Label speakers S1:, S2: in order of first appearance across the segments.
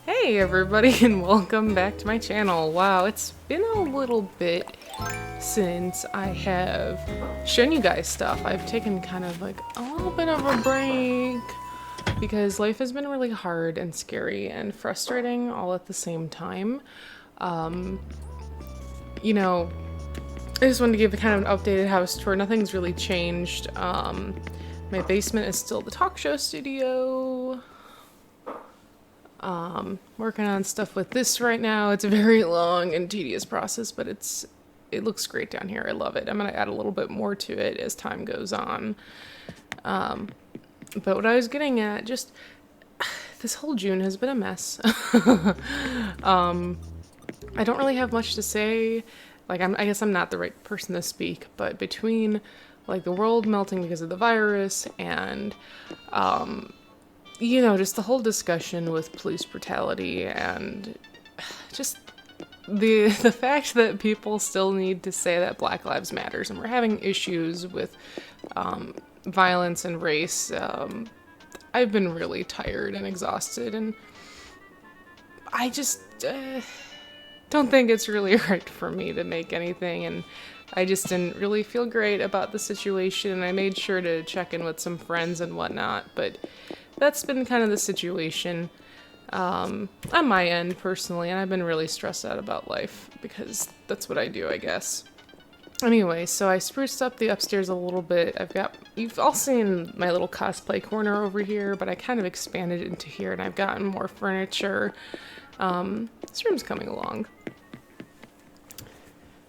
S1: Hey everybody and welcome back to my channel. Wow, it's been a little bit since I have shown you guys stuff. I've taken kind of like a little bit of a break because life has been really hard and scary and frustrating all at the same time. You know, I just wanted to give kind of an updated house tour. Nothing's really changed. My basement is still the talk show studio. Working on stuff with this right now. It's a very long and tedious process, but it looks great down here. I love it. I'm gonna add a little bit more to it as time goes on. But what I was getting at, just this whole June has been a mess. I don't really have much to say. Like, I guess I'm not the right person to speak, but between like the world melting because of the virus and you know, just the whole discussion with police brutality and just the fact that people still need to say that Black Lives Matters, and we're having issues with violence and race. I've been really tired and exhausted, and I just don't think it's really right for me to make anything, and I just didn't really feel great about the situation, and I made sure to check in with some friends and whatnot, but that's been kind of the situation on my end personally, and I've been really stressed out about life because that's what I do, I guess. Anyway, so I spruced up the upstairs a little bit. You've all seen my little cosplay corner over here, but I kind of expanded it into here, and I've gotten more furniture. This room's coming along.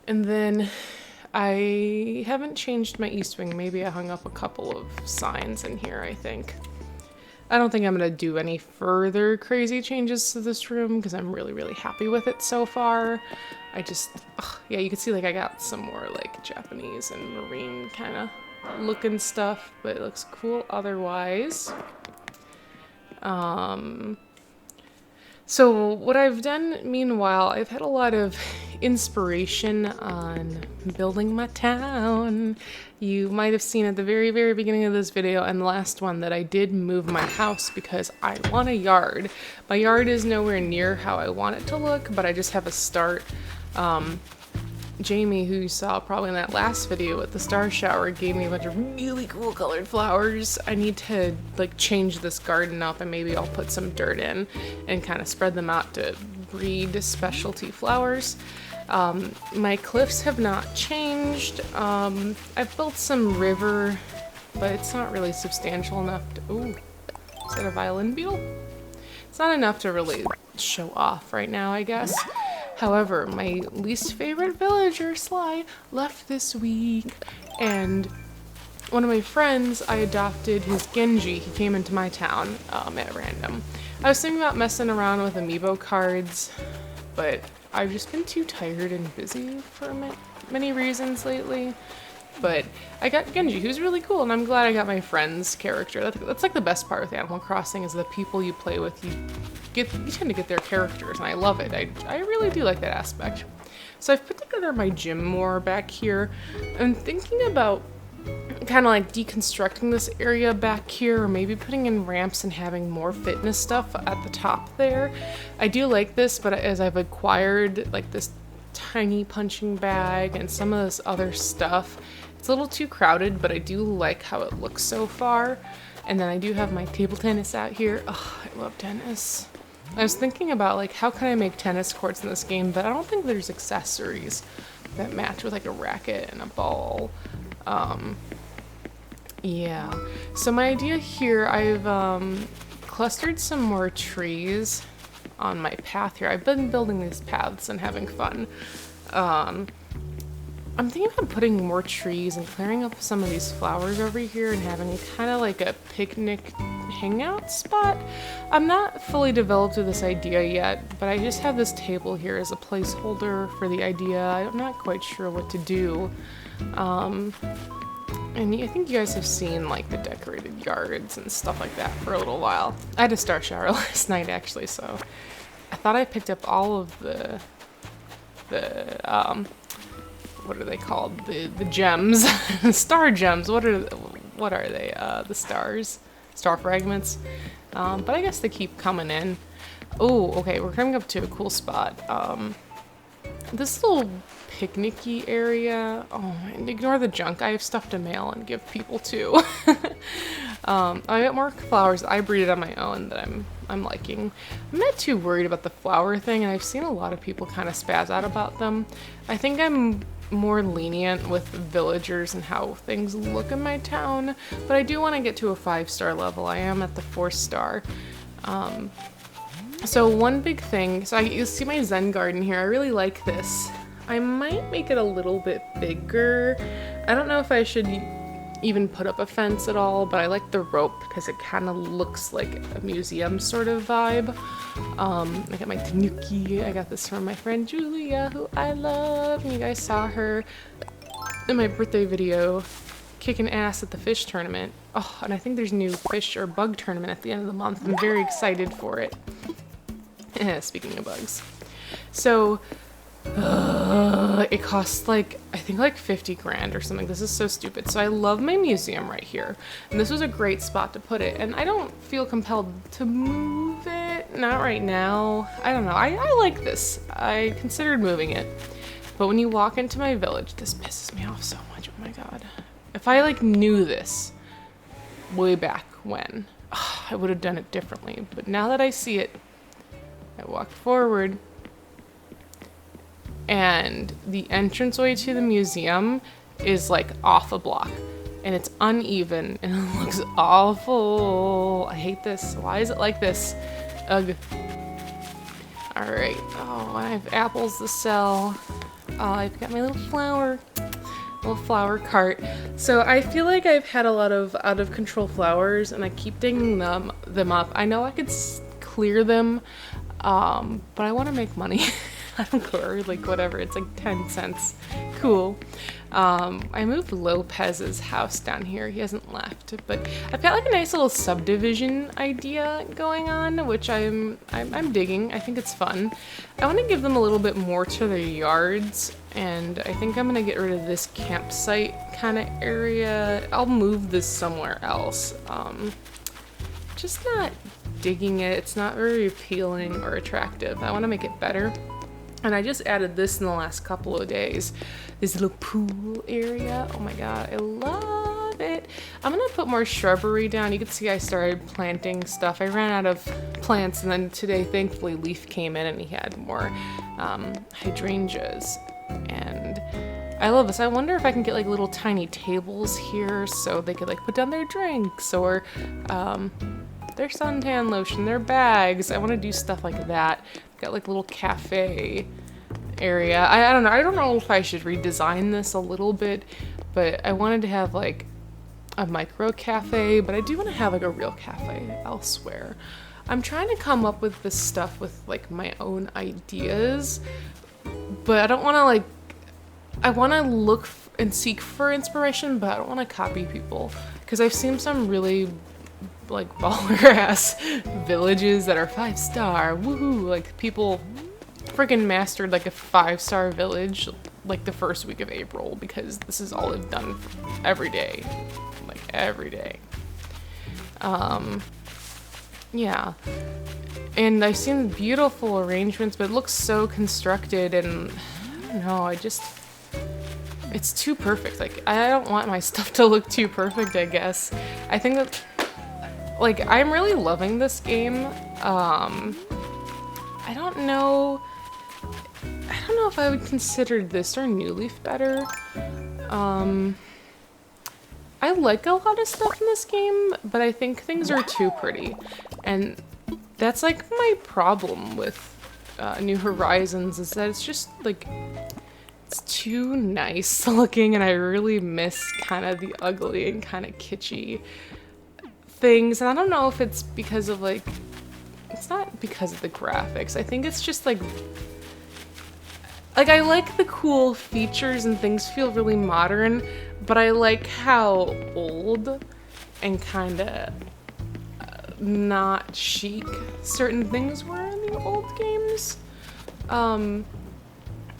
S1: And then I haven't changed my east wing. Maybe I hung up a couple of signs in here, I think. I don't think I'm going to do any further crazy changes to this room because I'm really, really happy with it so far. Yeah, you can see like I got some more like Japanese and marine kind of looking stuff, but it looks cool otherwise. So what I've done meanwhile, I've had a lot of inspiration on building my town. You might have seen at the very, very beginning of this video and the last one that I did move my house because I want a yard. My yard is nowhere near how I want it to look, but I just have a start. Jamie, who you saw probably in that last video with the star shower, gave me a bunch of really cool colored flowers. I need to like change this garden up, and maybe I'll put some dirt in and kind of spread them out to breed specialty flowers. My cliffs have not changed. I've built some river, but it's not really substantial enough to... Ooh, is that a violin beetle? It's not enough to really show off right now, I guess. However, my least favorite villager, Sly, left this week, and one of my friends, I adopted his Genji. He came into my town at random. I was thinking about messing around with amiibo cards, but I've just been too tired and busy for many reasons lately. But I got Genji, who's really cool, and I'm glad I got my friend's character. That's like the best part with Animal Crossing, is the people you play with, you tend to get their characters, and I love it. I really do like that aspect. So I've put together my gym more back here. I'm thinking about kind of like deconstructing this area back here, or maybe putting in ramps and having more fitness stuff at the top there. I do like this, but as I've acquired like this tiny punching bag and some of this other stuff, it's a little too crowded, but I do like how it looks so far. And then I do have my table tennis out here. Oh, I love tennis. I was thinking about like how can I make tennis courts in this game, but I don't think there's accessories that match with like a racket and a ball. Yeah, so my idea here, I've clustered some more trees on my path here. I've been building these paths and having fun. I'm thinking about putting more trees and clearing up some of these flowers over here and having kind of like a picnic hangout spot. I'm not fully developed with this idea yet, but I just have this table here as a placeholder for the idea. I'm not quite sure what to do. And I think you guys have seen like the decorated yards and stuff like that for a little while. I had a star shower last night actually, so I thought I picked up all of the what are they called? The gems, star gems. What are they? The stars, star fragments. But I guess they keep coming in. Oh, okay, we're coming up to a cool spot. This little picnicky area. Oh, and ignore the junk. I have stuff to mail and give people too. I got more flowers I breeded on my own that I'm liking. I'm not too worried about the flower thing, and I've seen a lot of people kind of spaz out about them. I think I'm more lenient with villagers and how things look in my town, but I do want to get to a 5-star level. I am at the 4-star. So one big thing, you see my Zen garden here. I really like this. I might make it a little bit bigger. I don't know if I should even put up a fence at all, but I like the rope because it kind of looks like a museum sort of vibe. I got my tanuki. I got this from my friend Julia, who I love. And you guys saw her in my birthday video kicking ass at the fish tournament. Oh, and I think there's a new fish or bug tournament at the end of the month. I'm very excited for it. Speaking of bugs. So, it costs like, I think like 50 grand or something. This is so stupid. So I love my museum right here. And this was a great spot to put it. And I don't feel compelled to move it. Not right now. I don't know. I like this. I considered moving it. But when you walk into my village, this pisses me off so much. Oh my god. If I like knew this way back when, I would have done it differently. But now that I see it, I walk forward, and the entranceway to the museum is like off a block, and it's uneven, and it looks awful. I hate this. Why is it like this? Ugh. Alright. Oh, I have apples to sell. I've got my little flower cart. So I feel like I've had a lot of out of control flowers, and I keep digging them up. I know I could clear them, but I want to make money. I don't care, like whatever, it's like 10 cents. Cool. I moved Lopez's house down here. He hasn't left, but I've got like a nice little subdivision idea going on, which I'm digging. I think it's fun. I want to give them a little bit more to their yards, and I think I'm gonna get rid of this campsite kind of area. I'll move this somewhere else. Just not digging it. It's not very appealing or attractive. I want to make it better. And I just added this in the last couple of days. This little pool area. Oh my god, I love it. I'm gonna put more shrubbery down. You can see I started planting stuff. I ran out of plants, and then today, thankfully, Leaf came in and he had more hydrangeas. And I love this. I wonder if I can get like little tiny tables here so they could like put down their drinks or their suntan lotion, their bags. I want to do stuff like that. Got like a little cafe area. I don't know. I don't know if I should redesign this a little bit, but I wanted to have like a micro cafe, but I do want to have like a real cafe elsewhere. I'm trying to come up with this stuff with like my own ideas, but I don't want to like, I want to look and seek for inspiration, but I don't want to copy people, because I've seen some really like baller ass villages that are 5-star, woohoo, like people freaking mastered like a 5-star village like the first week of April, because this is all they've done every day, like every day. Yeah, and I've seen beautiful arrangements, but it looks so constructed, and I don't know, it's too perfect. Like, I don't want my stuff to look too perfect, I guess. I think that, like, I'm really loving this game. I don't know if I would consider this or New Leaf better. I like a lot of stuff in this game, but I think things are too pretty. And that's like my problem with New Horizons, is that it's just like, it's too nice looking, and I really miss kind of the ugly and kind of kitschy things. And I don't know if it's because of like, it's not because of the graphics. I think it's just like I like the cool features and things feel really modern, but I like how old and kind of not chic certain things were in the old games.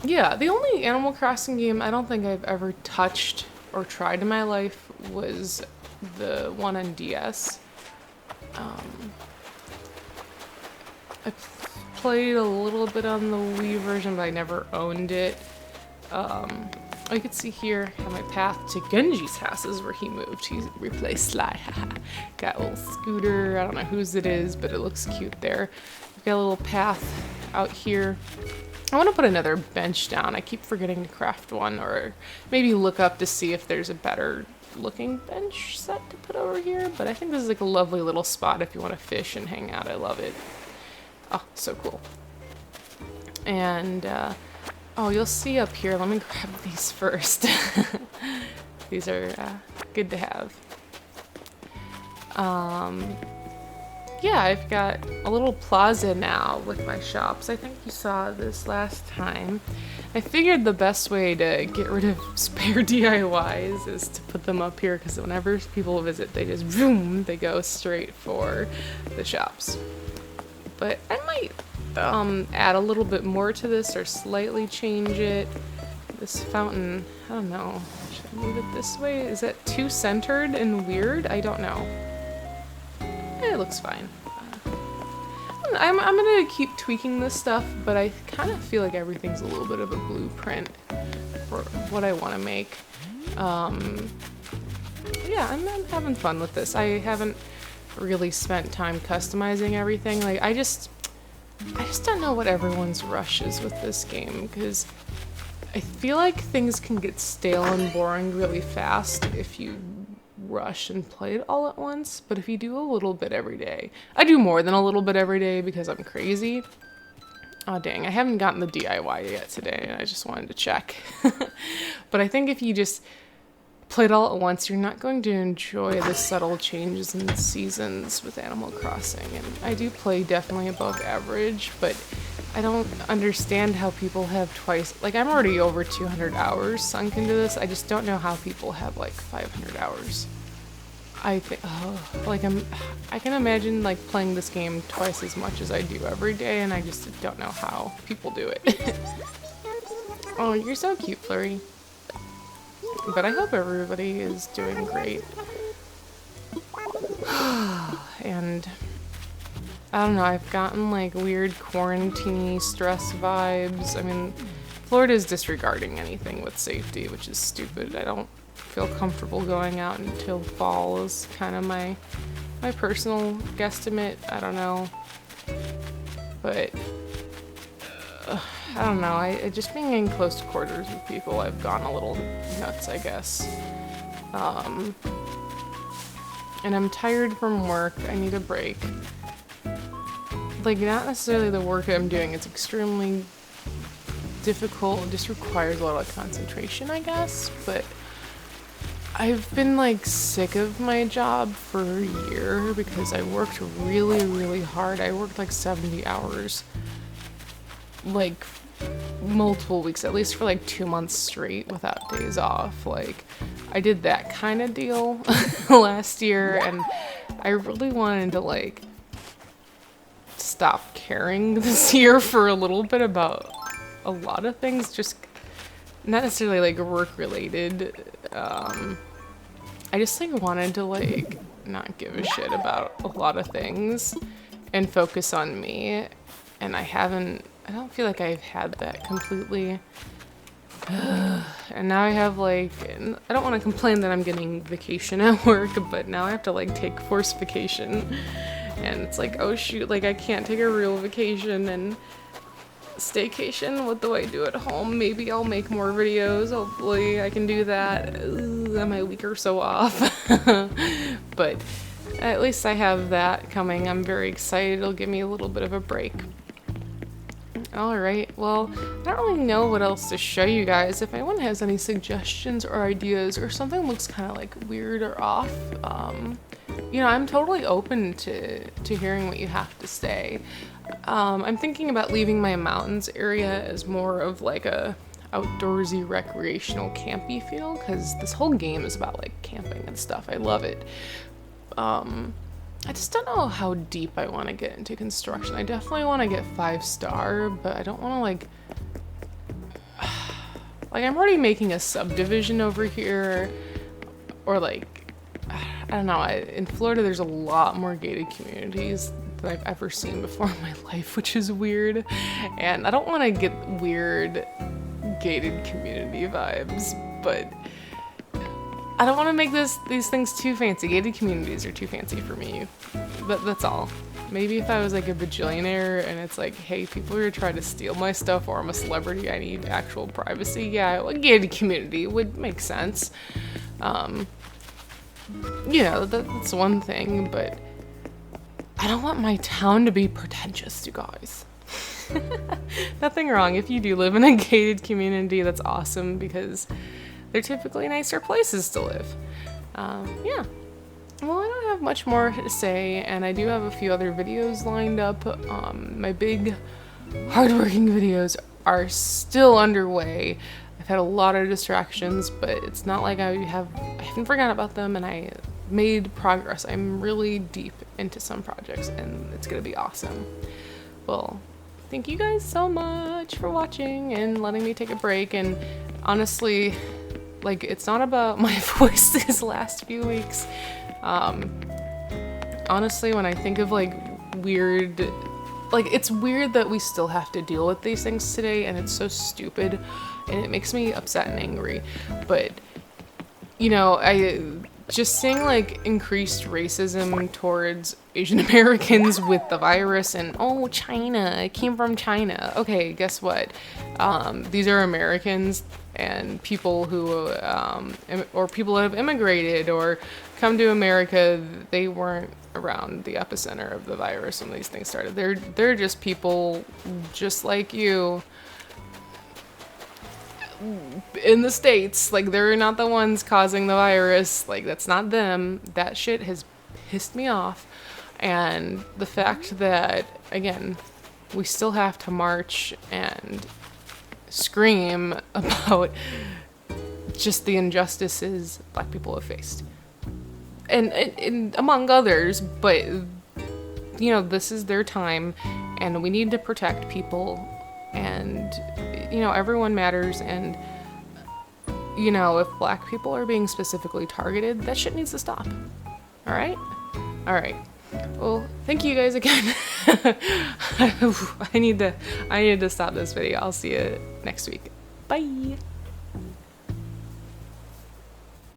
S1: Yeah, the only Animal Crossing game I don't think I've ever touched or tried in my life was the one on DS. I played a little bit on the Wii version, but I never owned it. You can see here how my path to Genji's house is where he moved. He replaced Sly. Got a little scooter. I don't know whose it is, but it looks cute there. We've got a little path out here. I want to put another bench down. I keep forgetting to craft one, or maybe look up to see if there's a better looking bench set to put over here. But I think this is like a lovely little spot if you want to fish and hang out. I love it. Oh, so cool. And, oh, you'll see up here. Let me grab these first. These are good to have. Yeah, I've got a little plaza now with my shops. I think you saw this last time. I figured the best way to get rid of spare DIYs is to put them up here, because whenever people visit, they just boom, they go straight for the shops. But I might add a little bit more to this or slightly change it. This fountain, I don't know. Should I move it this way? Is that too centered and weird? I don't know. It looks fine. I'm gonna keep tweaking this stuff, but I kind of feel like everything's a little bit of a blueprint for what I want to make. Yeah, I'm having fun with this. I haven't really spent time customizing everything. Like, I just don't know what everyone's rush is with this game, because I feel like things can get stale and boring really fast if you rush and play it all at once. But if you do a little bit every day, I do more than a little bit every day because I'm crazy. Oh dang, I haven't gotten the DIY yet today, and I just wanted to check. But I think if you just play it all at once, you're not going to enjoy the subtle changes in the seasons with Animal Crossing. And I do play definitely above average, but I don't understand how people have twice, like I'm already over 200 hours sunk into this. I just don't know how people have like 500 hours. I think, I can imagine like playing this game twice as much as I do every day, and I just don't know how people do it. Oh, you're so cute, Flurry. But I hope everybody is doing great. And I don't know, I've gotten like weird quarantine stress vibes. I mean, Florida's disregarding anything with safety, which is stupid. I don't feel comfortable going out until fall is kind of my personal guesstimate. I don't know. But I don't know, I just being in close quarters with people, I've gone a little nuts, I guess. And I'm tired from work. I need a break. Like, not necessarily the work I'm doing. It's extremely difficult. It just requires a lot of concentration, I guess. But I've been, like, sick of my job for a year because I worked really, really hard. I worked, like, 70 hours. Like, multiple weeks, at least for, like, 2 months straight without days off. Like, I did that kind of deal last year, and I really wanted to, like, stop caring this year for a little bit about a lot of things, just not necessarily like work related. I just like wanted to like not give a shit about a lot of things and focus on me, and I don't feel like I've had that completely. And now I have like, I don't want to complain that I'm getting vacation at work, but now I have to like take forced vacation. And it's like, oh shoot, like I can't take a real vacation and staycation. What do I do at home? Maybe I'll make more videos. Hopefully I can do that. Am I a week or so off? But at least I have that coming. I'm very excited. It'll give me a little bit of a break. Alright, well, I don't really know what else to show you guys. If anyone has any suggestions or ideas, or something looks kind of like weird or off, you know, I'm totally open to hearing what you have to say. I'm thinking about leaving my mountains area as more of like a outdoorsy, recreational, campy feel, because this whole game is about like camping and stuff. I love it. I just don't know how deep I want to get into construction. I definitely want to get 5-star, but I don't want to like I'm already making a subdivision over here, or like, don't know, in Florida there's a lot more gated communities than I've ever seen before in my life, which is weird. And I don't want to get weird gated community vibes, but I don't want to make these things too fancy. Gated communities are too fancy for me, but that's all. Maybe if I was like a bajillionaire and it's like, hey, people are trying to steal my stuff, or I'm a celebrity, I need actual privacy. Yeah, a gated community would make sense. You know, that's one thing, but I don't want my town to be pretentious, you guys. Nothing wrong if you do live in a gated community. That's awesome, because they're typically nicer places to live. Yeah. Well, I don't have much more to say, and I do have a few other videos lined up. My big, hardworking videos are still underway. I've had a lot of distractions, but it's not like I haven't forgotten about them, and I made progress. I'm really deep into some projects, and it's gonna be awesome. Well, thank you guys so much for watching and letting me take a break. And honestly, like, it's not about my voice these last few weeks. Honestly, when I think of like weird, like, it's weird that we still have to deal with these things today, and it's so stupid, and it makes me upset and angry. But, you know, I just seeing like increased racism towards Asian Americans with the virus, and oh, China, it came from China. Okay, guess what? These are Americans, and people who, or people that have immigrated or come to America, they weren't around the epicenter of the virus when these things started. They're just people just like you in the States. Like, they're not the ones causing the virus. Like, that's not them. That shit has pissed me off. And the fact that, again, we still have to march and scream about just the injustices Black people have faced. And among others, but, you know, this is their time, and we need to protect people, and, you know, everyone matters. And, you know, if Black people are being specifically targeted, that shit needs to stop. All right? All right. Well, thank you guys again. I need to stop this video. I'll see you next week. Bye.